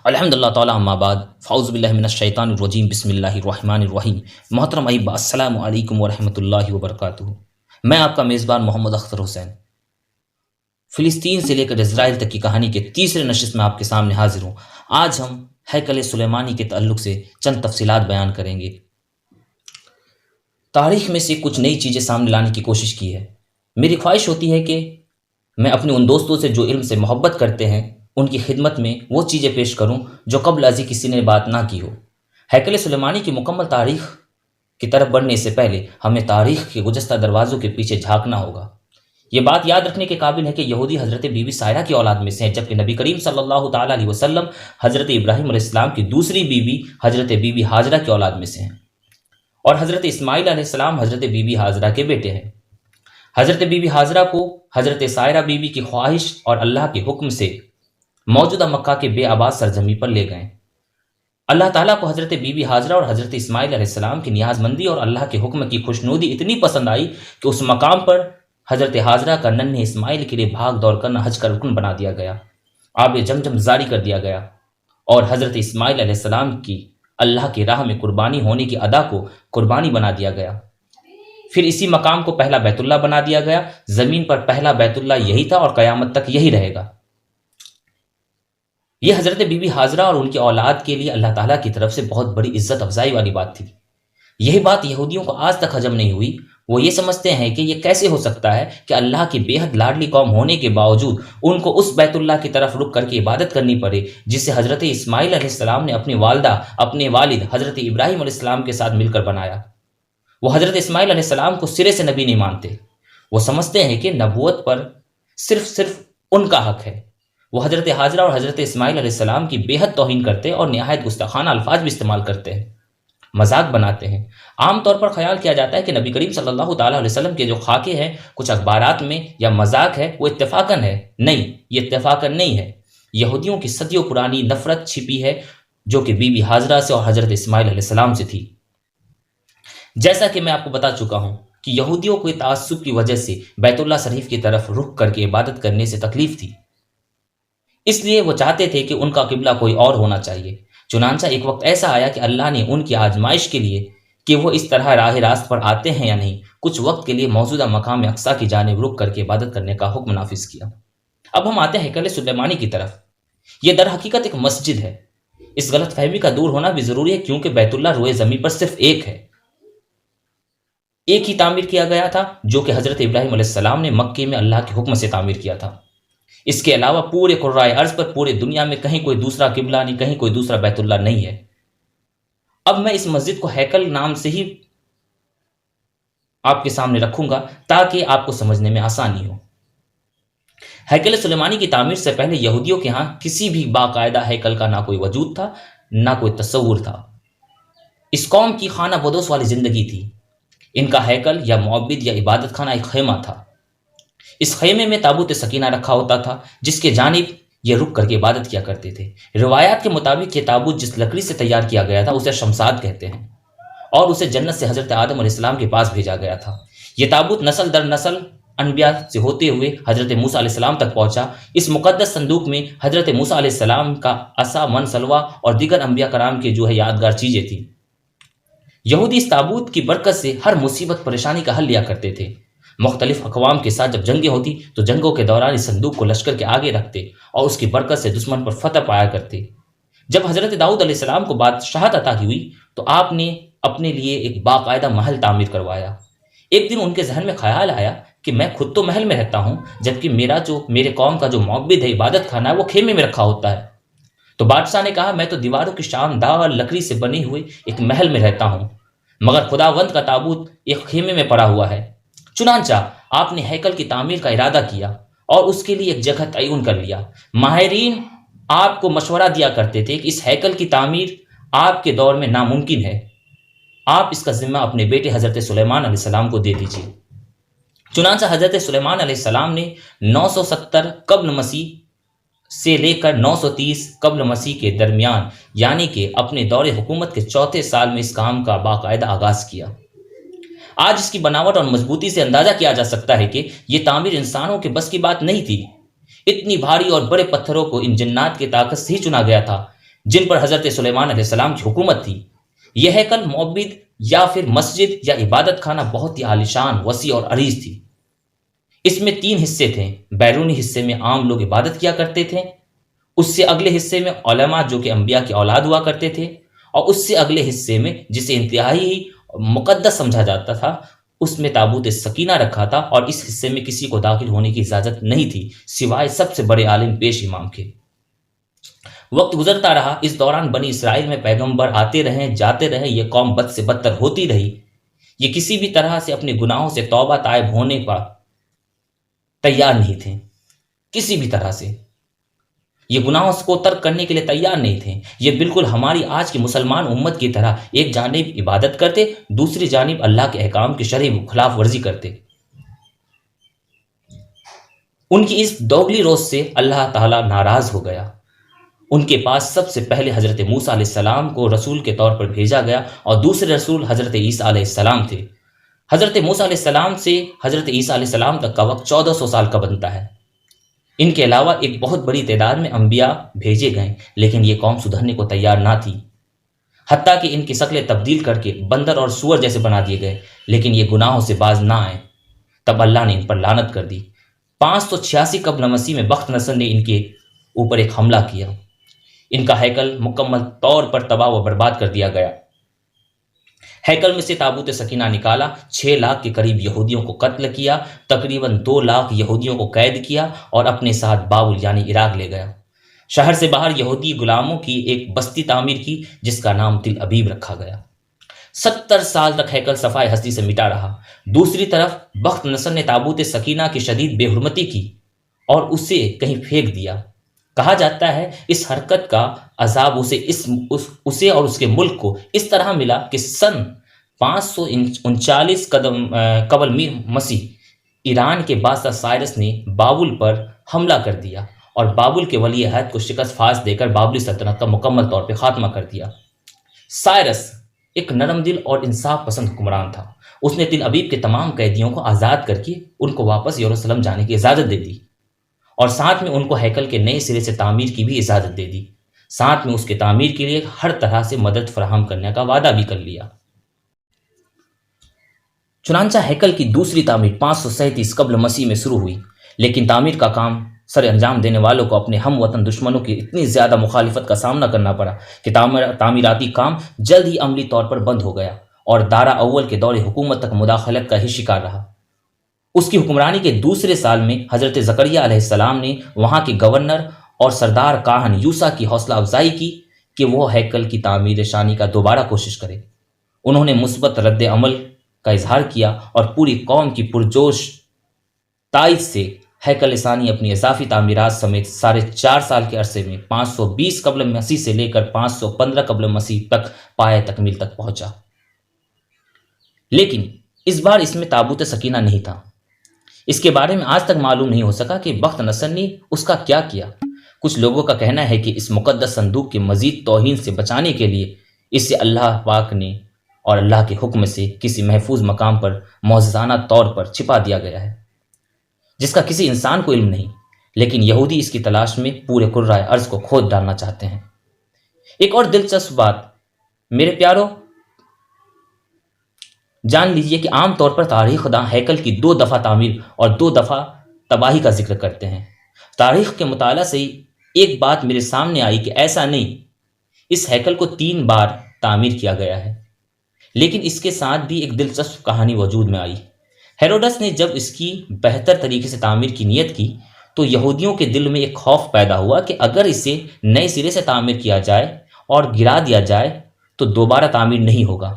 الحمد للہ تعالیٰ اما بعد فاعوذ باللہ من الشیطان الرجیم بسم اللہ الرحمن الرحیم۔ محترم احبہ، السلام علیکم ورحمۃ اللہ وبرکاتہ۔ میں آپ کا میزبان محمد اختر حسین فلسطین سے لے کر اسرائیل تک کی کہانی کے تیسرے نشست میں آپ کے سامنے حاضر ہوں۔ آج ہم ہیکل سلیمانی کے تعلق سے چند تفصیلات بیان کریں گے۔ تاریخ میں سے کچھ نئی چیزیں سامنے لانے کی کوشش کی ہے۔ میری خواہش ہوتی ہے کہ میں اپنے ان دوستوں سے جو علم سے محبت کرتے ہیں ان کی خدمت میں وہ چیزیں پیش کروں جو قبل ازیں کسی نے بات نہ کی ہو۔ ہیکل سلیمانی کی مکمل تاریخ کی طرف بڑھنے سے پہلے ہمیں تاریخ کے گزشتہ دروازوں کے پیچھے جھانکنا ہوگا۔ یہ بات یاد رکھنے کے قابل ہے کہ یہودی حضرت بی بی سائرہ کی اولاد میں سے ہیں، جبکہ نبی کریم صلی اللہ تعالیٰ علیہ وسلم حضرت ابراہیم علیہ السلام کی دوسری بیوی حضرت بی بی ہاجرہ کی اولاد میں سے ہیں، اور حضرت اسماعیل علیہ السلام حضرت بی بی ہاجرہ کے بیٹے ہیں۔ حضرت بی بی ہاجرہ کو حضرت سائرہ بی بی کی خواہش اور اللہ کے حکم سے موجودہ مکہ کے بے آباد سرزمین پر لے گئے۔ اللہ تعالیٰ کو حضرت بی بی ہاجرہ اور حضرت اسماعیل علیہ السلام کی نیاز مندی اور اللہ کے حکم کی خوشنودی اتنی پسند آئی کہ اس مقام پر حضرت ہاجرہ کا ننھے اسماعیل کے لیے بھاگ دوڑ کرنا حج کا رکن بنا دیا گیا، آب زمزم جاری کر دیا گیا، اور حضرت اسماعیل علیہ السلام کی اللہ کی راہ میں قربانی ہونے کی ادا کو قربانی بنا دیا گیا۔ پھر اسی مقام کو پہلا بیت اللہ بنا دیا گیا۔ زمین پر پہلا بیت اللہ یہی تھا اور قیامت تک یہی رہے گا۔ یہ حضرت بی بی ہاجرہ اور ان کی اولاد کے لیے اللہ تعالیٰ کی طرف سے بہت بڑی عزت افزائی والی بات تھی۔ یہی بات یہودیوں کو آج تک ہضم نہیں ہوئی۔ وہ یہ سمجھتے ہیں کہ یہ کیسے ہو سکتا ہے کہ اللہ کی بے حد لاڈلی قوم ہونے کے باوجود ان کو اس بیت اللہ کی طرف رک کر کے عبادت کرنی پڑے جسے حضرت اسماعیل علیہ السلام نے اپنی والدہ، اپنے والد حضرت ابراہیم علیہ السلام کے ساتھ مل کر بنایا۔ وہ حضرت اسماعیل علیہ السلام کو سرے سے نبی نہیں مانتے۔ وہ سمجھتے ہیں کہ نبوت پر صرف ان کا حق ہے۔ وہ حضرت ہاجرہ اور حضرت اسماعیل علیہ السلام کی بے حد توہین کرتے اور نہایت گستاخانہ الفاظ بھی استعمال کرتے ہیں، مذاق بناتے ہیں۔ عام طور پر خیال کیا جاتا ہے کہ نبی کریم صلی اللہ تعالیٰ علیہ وسلم کے جو خاکے ہیں کچھ اخبارات میں یا مذاق ہے، وہ اتفاقاً ہے۔ نہیں، یہ اتفاقاً نہیں ہے۔ یہودیوں کی صدیوں پرانی نفرت چھپی ہے جو کہ بی بی ہاجرہ سے اور حضرت اسماعیل علیہ السلام سے تھی۔ جیسا کہ میں آپ کو بتا چکا ہوں کہ یہودیوں کو تعصب کی وجہ سے بیت اللہ شریف کی طرف رخ کر کے عبادت کرنے سے تکلیف تھی، اس لیے وہ چاہتے تھے کہ ان کا قبلہ کوئی اور ہونا چاہیے۔ چنانچہ ایک وقت ایسا آیا کہ اللہ نے ان کی آزمائش کے لیے کہ وہ اس طرح راہ راست پر آتے ہیں یا نہیں، کچھ وقت کے لیے موجودہ مقام اقصیٰ کی جانب رخ کر کے عبادت کرنے کا حکم نافذ کیا۔ اب ہم آتے ہیں ہیکل سلیمانی کی طرف۔ یہ در حقیقت ایک مسجد ہے۔ اس غلط فہمی کا دور ہونا بھی ضروری ہے کیونکہ بیت اللہ روئے زمین پر صرف ایک ہے، ایک ہی تعمیر کیا گیا تھا جو کہ حضرت ابراہیم علیہ السلام نے مکے میں اللہ کے حکم سے تعمیر کیا تھا۔ اس کے علاوہ پورے قرائے ارض پر پورے دنیا میں کہیں کوئی دوسرا قبلہ نہیں، کہیں کوئی دوسرا بیت اللہ نہیں ہے۔ اب میں اس مسجد کو ہیکل نام سے ہی آپ کے سامنے رکھوں گا تاکہ آپ کو سمجھنے میں آسانی ہو۔ ہیکل سلیمانی کی تعمیر سے پہلے یہودیوں کے ہاں کسی بھی باقاعدہ ہیکل کا نہ کوئی وجود تھا، نہ کوئی تصور تھا۔ اس قوم کی خانہ بدوش والی زندگی تھی۔ ان کا ہیکل یا معبد یا عبادت خانہ ایک خیمہ تھا۔ اس خیمے میں تابوت سکینہ رکھا ہوتا تھا جس کے جانب یہ رک کر کے عبادت کیا کرتے تھے۔ روایات کے مطابق یہ تابوت جس لکڑی سے تیار کیا گیا تھا اسے شمشاد کہتے ہیں، اور اسے جنت سے حضرت آدم علیہ السلام کے پاس بھیجا گیا تھا۔ یہ تابوت نسل در نسل انبیاء سے ہوتے ہوئے حضرت موسیٰ علیہ السلام تک پہنچا۔ اس مقدس صندوق میں حضرت موسیٰ علیہ السلام کا عصا، من سلوہ اور دیگر انبیاء کرام کے یادگار چیزیں تھیں۔ یہودی اس تابوت کی برکت سے ہر مصیبت پریشانی کا حل لیا کرتے تھے۔ مختلف اقوام کے ساتھ جب جنگیں ہوتی تو جنگوں کے دوران اس صندوق کو لشکر کے آگے رکھتے اور اس کی برکت سے دشمن پر فتح پایا کرتے۔ جب حضرت داؤد علیہ السلام کو بادشاہت عطا ہوئی تو آپ نے اپنے لیے ایک باقاعدہ محل تعمیر کروایا۔ ایک دن ان کے ذہن میں خیال آیا کہ میں خود تو محل میں رہتا ہوں جبکہ میرے قوم کا جو معبد ہے، عبادت خانہ ہے، وہ خیمے میں رکھا ہوتا ہے۔ تو بادشاہ نے کہا میں تو دیواروں کی شاندار لکڑی سے بنے ہوئے ایک محل میں رہتا ہوں، مگر خداوند کا تابوت ایک خیمے میں پڑا ہوا ہے۔ چنانچہ آپ نے ہیکل کی تعمیر کا ارادہ کیا اور اس کے لیے ایک جگہ تعین کر لیا۔ ماہرین آپ کو مشورہ دیا کرتے تھے کہ اس ہیکل کی تعمیر آپ کے دور میں ناممکن ہے، آپ اس کا ذمہ اپنے بیٹے حضرت سلیمان علیہ السلام کو دے دیجیے۔ چنانچہ حضرت سلیمان علیہ السلام نے 970 قبل مسیح سے لے کر 930 قبل مسیح کے درمیان یعنی کہ اپنے دور حکومت کے چوتھے سال میں اس کام کا باقاعدہ آغاز کیا۔ آج اس کی بناوٹ اور مضبوطی سے اندازہ کیا جا سکتا ہے کہ یہ تعمیر انسانوں کے بس کی بات نہیں تھی۔ اتنی بھاری اور بڑے پتھروں کو ان جنات کی طاقت سے ہی چنا گیا تھا۔ جن پر حضرت سلیمان علیہ السلام کی حکومت تھی۔ یہ ہیکل معبد یا پھر مسجد یا عبادت خانہ بہت ہی عالیشان، وسیع اور عریض تھی۔ اس میں 3 حصے تھے۔ بیرونی حصے میں عام لوگ عبادت کیا کرتے تھے، اس سے اگلے حصے میں علماء جو کہ انبیاء کی اولاد ہوا کرتے تھے، اور اس سے اگلے حصے میں جسے انتہائی مقدس سمجھا جاتا تھا، اس میں تابوت سکینہ رکھا تھا، اور اس حصے میں کسی کو داخل ہونے کی اجازت نہیں تھی سوائے سب سے بڑے عالم پیش امام کے۔ وقت گزرتا رہا، اس دوران بنی اسرائیل میں پیغمبر آتے رہے جاتے رہے، یہ قوم بد سے بدتر ہوتی رہی۔ یہ کسی بھی طرح سے اپنے گناہوں سے توبہ تائب ہونے کا تیار نہیں تھے، کسی بھی طرح سے یہ گناہوں کو ترک کرنے کے لیے تیار نہیں تھے۔ یہ بالکل ہماری آج کی مسلمان امت کی طرح ایک جانب عبادت کرتے، دوسری جانب اللہ کے احکام کی شرعی خلاف ورزی کرتے۔ ان کی اس دوگلی روش سے اللہ تعالیٰ ناراض ہو گیا۔ ان کے پاس سب سے پہلے حضرت موسیٰ علیہ السلام کو رسول کے طور پر بھیجا گیا، اور دوسرے رسول حضرت عیسیٰ علیہ السلام تھے۔ حضرت موسیٰ علیہ السلام سے حضرت عیسیٰ علیہ السلام تک کا وقت 1400 سال کا بنتا ہے۔ ان کے علاوہ ایک بہت بڑی تعداد میں انبیاء بھیجے گئے، لیکن یہ قوم سدھرنے کو تیار نہ تھی، حتیٰ کہ ان کی شکلیں تبدیل کر کے بندر اور سور جیسے بنا دیے گئے، لیکن یہ گناہوں سے باز نہ آئے۔ تب اللہ نے ان پر لعنت کر دی۔ 586 قبل مسیح میں بخت نصر نے ان کے اوپر ایک حملہ کیا۔ ان کا ہیکل مکمل طور پر تباہ و برباد کر دیا گیا۔ ہیکل میں سے تابوت سکینہ نکالا، 6 لاکھ کے قریب یہودیوں کو قتل کیا، تقریباً 2 لاکھ یہودیوں کو قید کیا اور اپنے ساتھ بابل یعنی عراق لے گیا۔ شہر سے باہر یہودی غلاموں کی ایک بستی تعمیر کی جس کا نام تل ابیب رکھا گیا۔ 70 سال تک ہیکل صفائے ہستی سے مٹا رہا۔ دوسری طرف بخت نصر نے تابوت سکینہ کی شدید بے حرمتی کی اور اسے کہیں پھینک دیا۔ کہا جاتا ہے اس حرکت کا عذاب اسے اور اس کے ملک کو اس طرح ملا کہ سن 539 قبل مسیح ایران کے بادشاہ سائرس نے بابل پر حملہ کر دیا اور بابل کے ولی عہد کو شکست فاش دے کر بابلی سلطنت کا مکمل طور پہ خاتمہ کر دیا۔ سائرس ایک نرم دل اور انصاف پسند حکمران تھا۔ اس نے تل ابیب کے تمام قیدیوں کو آزاد کر کے ان کو واپس یروشلم جانے کی اجازت دے دی، اور ساتھ میں ان کو ہیکل کے نئے سرے سے تعمیر کی بھی اجازت دے دی۔ ساتھ میں اس کے تعمیر کے لیے ہر طرح سے مدد فراہم کرنے کا وعدہ بھی کر لیا۔ چنانچہ ہیکل کی دوسری تعمیر 537 قبل مسیح میں شروع ہوئی، لیکن تعمیر کا کام سر انجام دینے والوں کو اپنے ہم وطن دشمنوں کی اتنی زیادہ مخالفت کا سامنا کرنا پڑا کہ تعمیراتی کام جلد ہی عملی طور پر بند ہو گیا اور دارا اول کے دور حکومت تک مداخلت کا ہی شکار رہا۔ اس کی حکمرانی کے دوسرے سال میں حضرت زکریا علیہ السلام نے وہاں کے گورنر اور سردار کاہن یوسا کی حوصلہ افزائی کی کہ وہ ہیکل کی تعمیر شانی کا دوبارہ کوشش کرے۔ انہوں نے مثبت رد عمل کا اظہار کیا اور پوری قوم کی پرجوش تائید سے ہیکل ثانی اپنی اضافی تعمیرات سمیت 4.5 سال کے عرصے میں 520 قبل مسیح سے لے کر 515 قبل مسیح تک پائے تکمیل تک پہنچا۔ لیکن اس بار اس میں تابوت سکینہ نہیں تھا۔ اس کے بارے میں آج تک معلوم نہیں ہو سکا کہ بخت نصر نے اس کا کیا کیا۔ کچھ لوگوں کا کہنا ہے کہ اس مقدس صندوق کے مزید توہین سے بچانے کے لیے اسے اللہ پاک نے اور اللہ کے حکم سے کسی محفوظ مقام پر معجزانہ طور پر چھپا دیا گیا ہے جس کا کسی انسان کو علم نہیں، لیکن یہودی اس کی تلاش میں پورے کرۂ ارض کو کھود ڈالنا چاہتے ہیں۔ ایک اور دلچسپ بات میرے پیارو جان لیجئے کہ عام طور پر تاریخ داں ہیکل کی 2 دفعہ تعمیر اور 2 دفعہ تباہی کا ذکر کرتے ہیں۔ تاریخ کے مطالعہ سے ایک بات میرے سامنے آئی کہ ایسا نہیں، اس ہیکل کو 3 بار تعمیر کیا گیا ہے۔ لیکن اس کے ساتھ بھی ایک دلچسپ کہانی وجود میں آئی۔ ہیروڈس نے جب اس کی بہتر طریقے سے تعمیر کی نیت کی تو یہودیوں کے دل میں ایک خوف پیدا ہوا کہ اگر اسے نئے سرے سے تعمیر کیا جائے اور گرا دیا جائے تو دوبارہ تعمیر نہیں ہوگا۔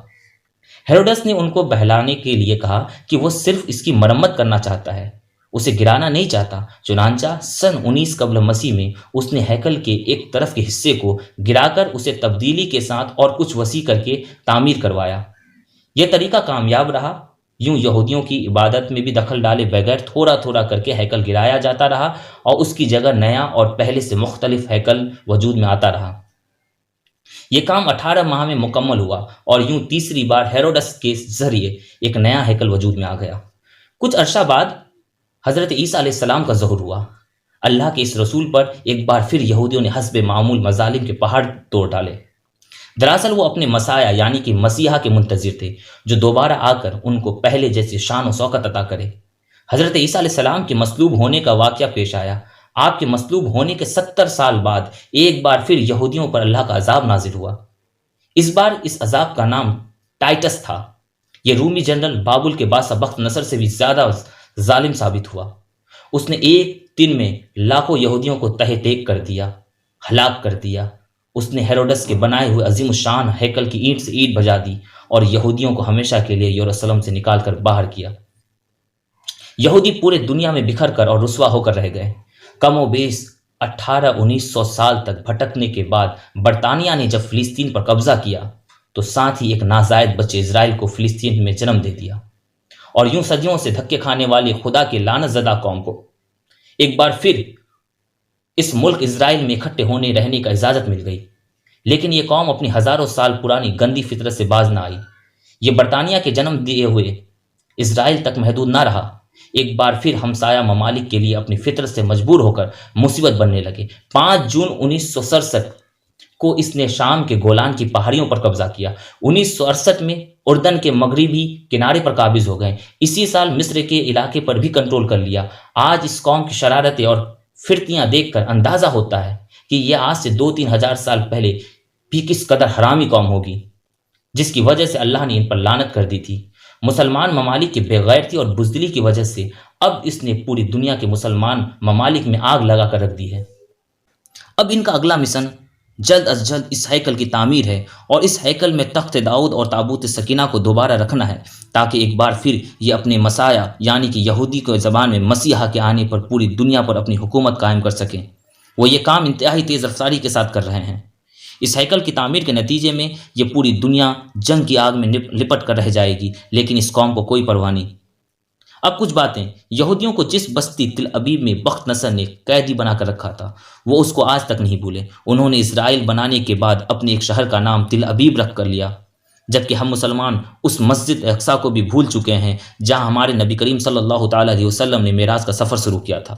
ہیروڈس نے ان کو بہلانے کے لیے کہا کہ وہ صرف اس کی مرمت کرنا چاہتا ہے، اسے گرانا نہیں چاہتا۔ چنانچہ سن 19 قبل مسیح میں اس نے ہیکل کے ایک طرف کے حصے کو گرا کر اسے تبدیلی کے ساتھ اور کچھ وسیع کر کے تعمیر کروایا۔ یہ طریقہ کامیاب رہا۔ یوں یہودیوں کی عبادت میں بھی دخل ڈالے بغیر تھوڑا تھوڑا کر کے ہیکل گرایا جاتا رہا اور اس کی جگہ نیا اور پہلے سے مختلف ہیکل وجود میں آتا رہا۔ یہ کام 18 ماہ میں مکمل ہوا اور یوں تیسری بار ہیروڈس کے ذریعے ایک نیا ہیکل وجود میں آ گیا۔ کچھ عرصہ بعد حضرت عیسیٰ علیہ السلام کا ظہور ہوا۔ اللہ کے اس رسول پر ایک بار پھر یہودیوں نے حسب معمول مظالم کے پہاڑ توڑ ڈالے۔ دراصل وہ اپنے مسایہ یعنی کہ مسیحا کے منتظر تھے، جو دوبارہ آ کر ان کو پہلے جیسے شان و شوکت عطا کرے۔ حضرت عیسیٰ علیہ السلام کے مصلوب ہونے کا واقعہ پیش آیا۔ آپ کے مصلوب ہونے کے 70 سال بعد ایک بار پھر یہودیوں پر اللہ کا عذاب نازل ہوا۔ اس بار اس عذاب کا نام ٹائٹس تھا۔ یہ رومی جنرل بابل کے باسبخت نصر سے بھی زیادہ ظالم ثابت ہوا۔ اس نے ایک دن میں لاکھوں یہودیوں کو تہہ تیگ کر دیا، ہلاک کر دیا۔ اس نے ہیروڈس کے بنائے ہوئے عظیم الشان ہیکل کی اینٹ سے اینٹ بجا دی اور یہودیوں کو ہمیشہ کے لیے یروشلم سے نکال کر باہر کیا۔ یہودی پورے دنیا میں بکھر کر اور رسوا ہو کر رہ گئے۔ کم و بیش 1800-1900 سال تک بھٹکنے کے بعد برطانیہ نے جب فلسطین پر قبضہ کیا تو ساتھ ہی ایک نازائد بچے اسرائیل کو فلسطین میں جنم دے دیا، اور یوں صدیوں سے دھکے کھانے والے خدا کے لعنت زدہ قوم کو ایک بار پھر اس ملک اسرائیل میں اکٹھے ہونے رہنے کا اجازت مل گئی۔ لیکن یہ قوم اپنی ہزاروں سال پرانی گندی فطرت سے باز نہ آئی۔ یہ برطانیہ کے جنم دیے ہوئے اسرائیل تک محدود نہ رہا، ایک بار پھر ہمسایہ ممالک کے لیے اپنی فطرت سے مجبور ہو کر مصیبت بننے لگے۔ 5 جون 1967 کو اس نے شام کے گولان کی پہاڑیوں پر قبضہ کیا۔ 1968 میں اردن کے مغربی کنارے پر قابض ہو گئے۔ اسی سال مصر کے علاقے پر بھی کنٹرول کر لیا۔ آج اس قوم کی شرارتیں اور فرتیاں دیکھ کر اندازہ ہوتا ہے کہ یہ آج سے 2-3 ہزار سال پہلے بھی کس قدر حرامی قوم ہوگی، جس کی وجہ سے اللہ نے ان پر لعنت کر دی تھی۔ مسلمان ممالک کی بے غیرتی اور بزدلی کی وجہ سے اب اس نے پوری دنیا کے مسلمان ممالک میں آگ لگا کر رکھ دی ہے۔ اب ان کا اگلا مشن جلد از جلد اس ہیکل کی تعمیر ہے، اور اس ہیکل میں تخت داؤد اور تابوت سکینہ کو دوبارہ رکھنا ہے، تاکہ ایک بار پھر یہ اپنے مسایہ یعنی کہ یہودی کے زبان میں مسیحا کے آنے پر پوری دنیا پر اپنی حکومت قائم کر سکیں۔ وہ یہ کام انتہائی تیز رفتاری کے ساتھ کر رہے ہیں۔ اس ہیکل کی تعمیر کے نتیجے میں یہ پوری دنیا جنگ کی آگ میں لپٹ کر رہ جائے گی، لیکن اس قوم کو کوئی پرواہ نہیں۔ اب کچھ باتیں، یہودیوں کو جس بستی تل ابیب میں بخت نصر نے قیدی بنا کر رکھا تھا، وہ اس کو آج تک نہیں بھولے۔ انہوں نے اسرائیل بنانے کے بعد اپنے ایک شہر کا نام تل ابیب رکھ کر لیا، جبکہ ہم مسلمان اس مسجد اقصیٰ کو بھی بھول چکے ہیں جہاں ہمارے نبی کریم صلی اللہ تعالیٰ علیہ وسلم نے معراج کا سفر شروع کیا تھا۔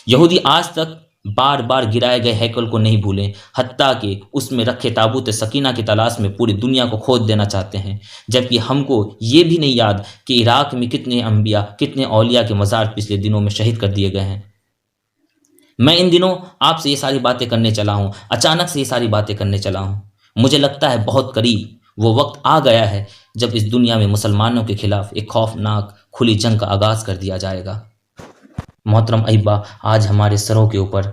یہودی آج تک بار بار گرائے گئے ہیکل کو نہیں بھولیں، حتیٰ کہ اس میں رکھے تابوت سکینہ کی تلاش میں پوری دنیا کو کھود دینا چاہتے ہیں، جبکہ ہم کو یہ بھی نہیں یاد کہ عراق میں کتنے انبیاء، کتنے اولیاء کے مزار پچھلے دنوں میں شہید کر دیے گئے ہیں۔ میں ان دنوں آپ سے یہ ساری باتیں کرنے چلا ہوں، اچانک سے یہ ساری باتیں کرنے چلا ہوں۔ مجھے لگتا ہے بہت قریب وہ وقت آ گیا ہے جب اس دنیا میں مسلمانوں کے خلاف ایک خوفناک کھلی جنگ کا آغاز کر دیا جائے گا۔ محترم احبا، آج ہمارے سروں کے اوپر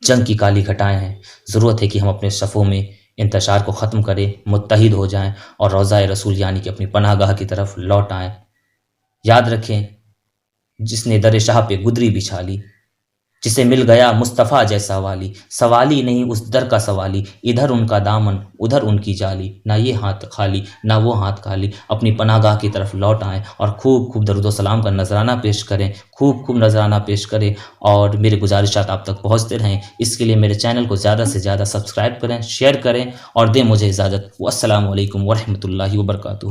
جنگ کی کالی گھٹائیں ہیں۔ ضرورت ہے کہ ہم اپنے صفوں میں انتشار کو ختم کریں، متحد ہو جائیں اور روضہ رسول یعنی کہ اپنی پناہ گاہ کی طرف لوٹ آئیں۔ یاد رکھیں، جس نے در شاہ پہ گدری بچھا لی، جسے مل گیا مصطفیٰ جیسا والی، سوالی نہیں اس در کا سوالی، ادھر ان کا دامن ادھر ان کی جالی، نہ یہ ہاتھ خالی نہ وہ ہاتھ خالی۔ اپنی پناہ گاہ کی طرف لوٹ آئیں اور خوب خوب درود و سلام کا نذرانہ پیش کریں، خوب خوب نذرانہ پیش کریں، اور میرے گزارشات آپ تک پہنچتے رہیں۔ اس کے لیے میرے چینل کو زیادہ سے زیادہ سبسکرائب کریں، شیئر کریں اور دیں مجھے اجازت۔ والسلام علیکم ورحمۃ اللہ وبرکاتہ۔